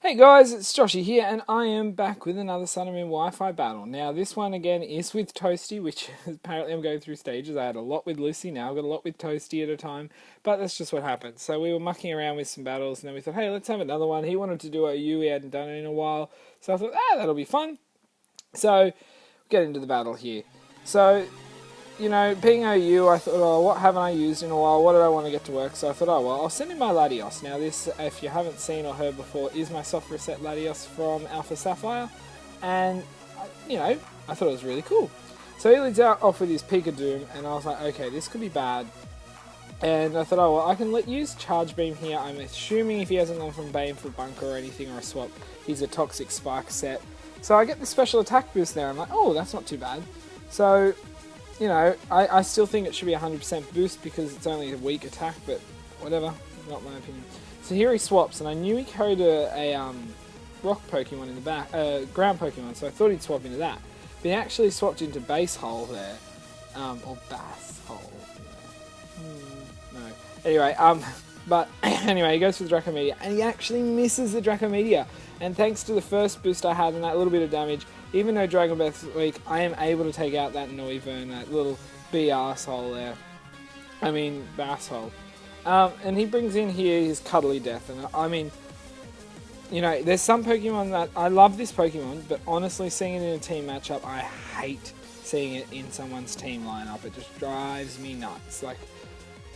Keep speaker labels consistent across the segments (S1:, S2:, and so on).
S1: Hey guys, it's Joshy here, and I am back with another Sun and Moon Wi-Fi battle. Now, this one again is with Toasty, which apparently I'm going through stages. I had a lot with Lucy, now I've got a lot with Toasty at a time, but that's just what happens. So we were mucking around with some battles, and then we thought, hey, let's have another one. He wanted to do OU, he hadn't done it in a while, so I thought, that'll be fun. So, get into the battle here. So, you know, being OU, I thought, oh, what haven't I used in a while? What did I want to get to work? So I thought, oh, well, I'll send in my Latios. Now this, if you haven't seen or heard before, is my soft reset Latios from Alpha Sapphire. And, you know, I thought it was really cool. So he leads out off with his Pika Doom, and I was like, okay, this could be bad. And I thought, oh, well, I can use Charge Beam here. I'm assuming if he hasn't gone from Bane for Bunker or anything or a swap, he's a Toxic Spark set. So I get the special attack boost there. I'm like, oh, that's not too bad. So, you know, I still think it should be 100% boost because it's only a weak attack, but whatever, not my opinion. So here he swaps, and I knew he carried a rock Pokemon in the back, ground Pokemon, so I thought he'd swap into that. But he actually swapped into Base Hole there, or Bass Hole. No. Anyway, but anyway, he goes for the Draco Meteor, and he actually misses the Draco Meteor. And thanks to the first boost I had and that little bit of damage, even though Dragon Breath's weak, I am able to take out that Noivern, that little B-arsehole there. I mean, basshole. And he brings in here his Cuddly Death. And I mean, you know, there's some Pokemon that... I love this Pokemon, but honestly, seeing it in a team matchup, I hate seeing it in someone's team lineup. It just drives me nuts. Like,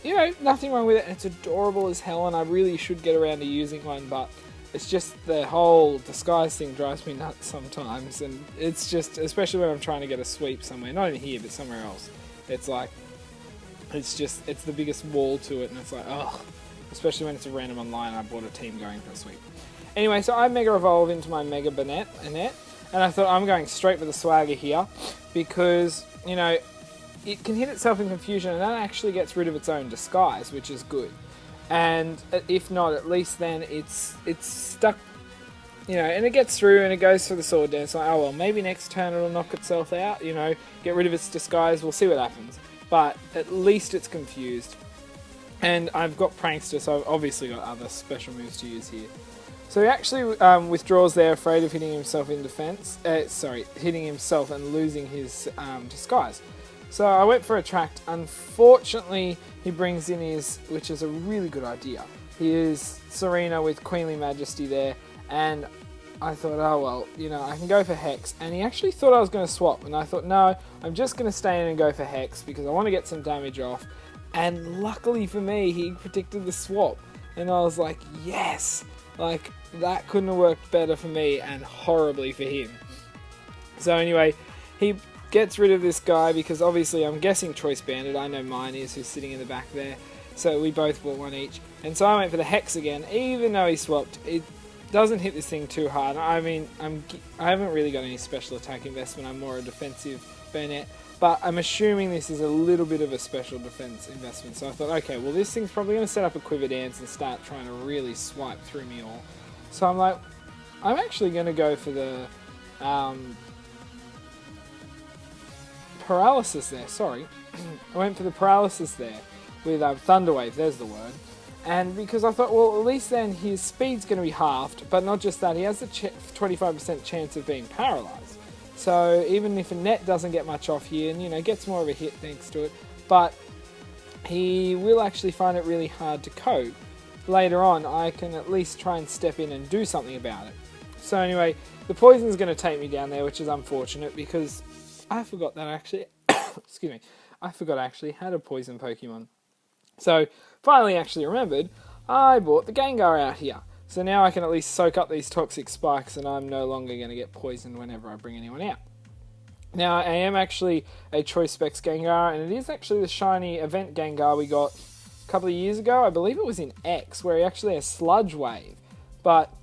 S1: you know, nothing wrong with it. And it's adorable as hell, and I really should get around to using one, but... it's just the whole disguise thing drives me nuts sometimes, and it's just, especially when I'm trying to get a sweep somewhere, not in here, but somewhere else. It's like, it's the biggest wall to it, and it's like, ugh. Especially when it's a random online, I bought a team going for a sweep. Anyway, so I Mega Evolve into my Mega Banette, and I thought I'm going straight for the Swagger here, because, you know, it can hit itself in confusion, and that actually gets rid of its own disguise, which is good. And if not, at least then it's stuck, you know, and it gets through and it goes for the Sword Dance. Like, oh well, maybe next turn it'll knock itself out, you know, get rid of its disguise, we'll see what happens. But at least it's confused. And I've got Prankster, so I've obviously got other special moves to use here. So he actually withdraws there, afraid of hitting himself in defense. Hitting himself and losing his disguise. So I went for Attract. Unfortunately, he brings in his, which is a really good idea. He is Serena with Queenly Majesty there, and I thought, oh well, you know, I can go for Hex. And he actually thought I was going to swap, and I thought, no, I'm just going to stay in and go for Hex because I want to get some damage off. And luckily for me, he predicted the swap, and I was like, yes, like that couldn't have worked better for me and horribly for him. So anyway, he gets rid of this guy because obviously I'm guessing Choice Bandit, I know mine is, who's sitting in the back there, so we both bought one each, and so I went for the Hex again, even though he swapped. It doesn't hit this thing too hard. I mean, I haven't really got any special attack investment, I'm more a defensive Burnett, but I'm assuming this is a little bit of a special defense investment, so I thought, okay, well this thing's probably going to set up a Quiver Dance and start trying to really swipe through me all. So I'm like, I'm actually going to go for the Paralysis there, sorry. I went for the Paralysis there with Thunder Wave, there's the word. And because I thought, well, at least then his speed's going to be halved, but not just that, he has a 25% chance of being paralyzed. So even if a net doesn't get much off here, and you know, gets more of a hit thanks to it, but he will actually find it really hard to cope. Later on, I can at least try and step in and do something about it. So anyway, the poison's going to take me down there, which is unfortunate because I forgot that I actually, excuse me, I forgot I actually had a poison Pokemon. So, finally actually remembered, I bought the Gengar out here. So now I can at least soak up these toxic spikes and I'm no longer going to get poisoned whenever I bring anyone out. Now, I am actually a Choice Specs Gengar, and it is actually the shiny event Gengar we got a couple of years ago. I believe it was in X, where he actually has Sludge Wave. But,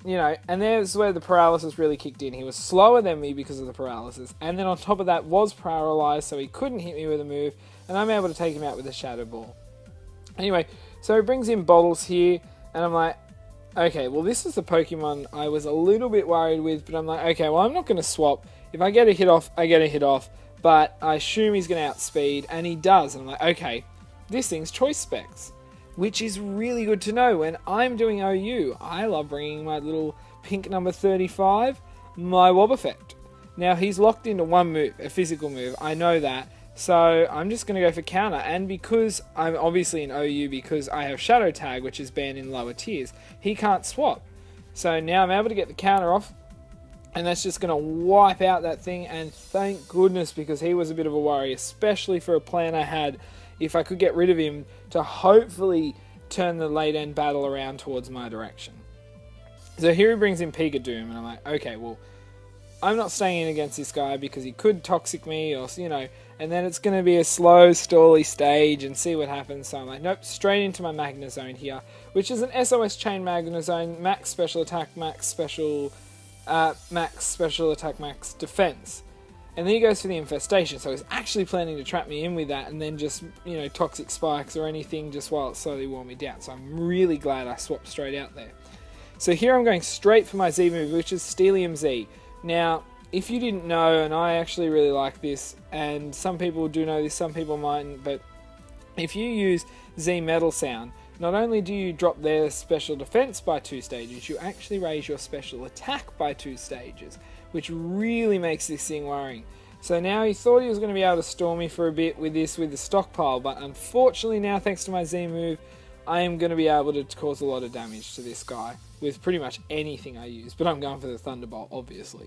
S1: you know, and there's where the paralysis really kicked in. He was slower than me because of the paralysis, and then on top of that was paralyzed, so he couldn't hit me with a move, and I'm able to take him out with a Shadow Ball. Anyway, so he brings in Bottles here, and I'm like, okay, well this is the Pokemon I was a little bit worried with, but I'm like, okay, well I'm not going to swap. If I get a hit off, I get a hit off, but I assume he's going to outspeed, and he does, and I'm like, okay, this thing's Choice Specs. which is really good to know when I'm doing OU. I love bringing my little pink number 35, my Wobbuffet. Now, he's locked into one move, a physical move, I know that, so I'm just going to go for counter, and because I'm obviously in OU, because I have Shadow Tag, which is banned in lower tiers, he can't swap. So now I'm able to get the counter off, and that's just going to wipe out that thing, and thank goodness, because he was a bit of a worry, especially for a plan I had, if I could get rid of him, to hopefully turn the late end battle around towards my direction. So here he brings in Pika Doom, and I'm like, okay, well, I'm not staying in against this guy because he could toxic me, or, you know, and then it's going to be a slow, stally stage and see what happens. So I'm like, nope, straight into my Magnezone here, which is an SOS chain Magnezone, max special attack, max special attack, max defense. And then he goes for the infestation, so he's actually planning to trap me in with that and then just, you know, toxic spikes or anything just while it slowly wore me down. So I'm really glad I swapped straight out there. So here I'm going straight for my Z move, which is Steelium Z. Now, if you didn't know, and I actually really like this, and some people do know this, some people mightn't, but if you use Z Metal Sound, not only do you drop their special defense by 2 stages, you actually raise your special attack by 2 stages, which really makes this thing worrying. So now he thought he was going to be able to storm me for a bit with this, with the stockpile, but unfortunately now, thanks to my Z move, I am going to be able to cause a lot of damage to this guy with pretty much anything I use, but I'm going for the Thunderbolt, obviously.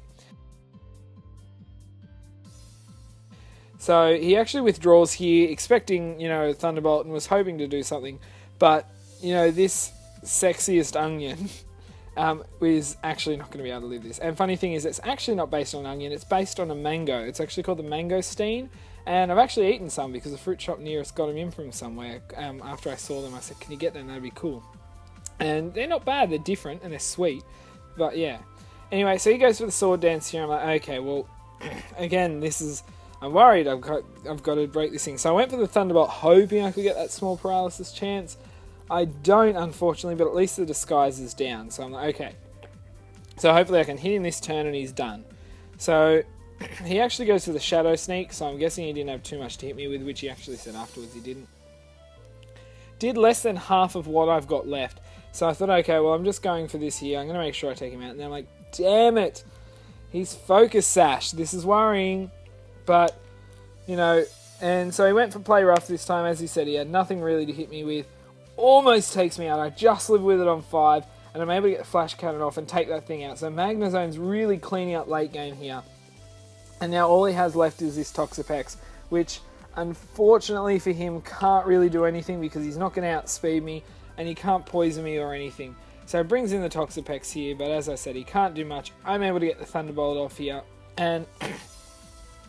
S1: So he actually withdraws here, expecting, you know, Thunderbolt, and was hoping to do something, but, you know, this sexiest onion is actually not going to be able to live this. And funny thing is, it's actually not based on onion, it's based on a mango. It's actually called the Mangosteen, and I've actually eaten some because the fruit shop near us got them in from somewhere. After I saw them, I said, can you get them? That'd be cool. And they're not bad, they're different, and they're sweet, but yeah. Anyway, so he goes for the Sword Dance here. I'm like, okay, well, again, this is... I'm worried I've got to break this thing. So I went for the Thunderbolt, hoping I could get that small paralysis chance. I don't, unfortunately, but at least the disguise is down. So I'm like, okay. So hopefully I can hit him this turn and he's done. So he actually goes for the Shadow Sneak, so I'm guessing he didn't have too much to hit me with, which he actually said afterwards he didn't. Did less than half of what I've got left. So I thought, okay, well, I'm just going for this here. I'm going to make sure I take him out. And then I'm like, damn it. He's Focus Sash. This is worrying. But, you know, and so he went for Play Rough this time. As he said, he had nothing really to hit me with. Almost takes me out. I just live with it on 5, and I'm able to get the Flash Cannon off and take that thing out. So Magnezone's really cleaning up late game here. And now all he has left is this Toxapex, which, unfortunately for him, can't really do anything because he's not going to outspeed me, and he can't poison me or anything. So it brings in the Toxapex here, but as I said, he can't do much. I'm able to get the Thunderbolt off here, and...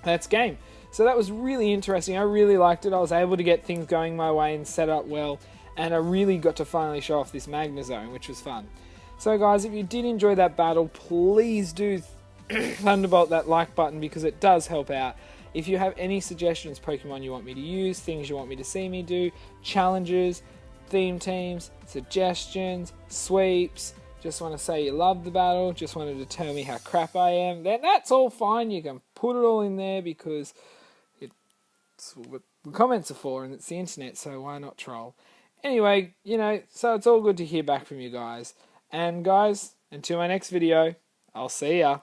S1: that's game. So that was really interesting. I really liked it. I was able to get things going my way and set up well, and I really got to finally show off this Magnezone, which was fun. So guys, if you did enjoy that battle, please do Thunderbolt that like button because it does help out. If you have any suggestions, Pokemon you want me to use, things you want me to see me do, challenges, theme teams, suggestions, sweeps, just want to say you love the battle, just wanted to tell me how crap I am, then that's all fine. You can put it all in there because it's what the comments are for and it's the internet, so why not troll? Anyway, you know, so it's all good to hear back from you guys. And guys, until my next video, I'll see ya.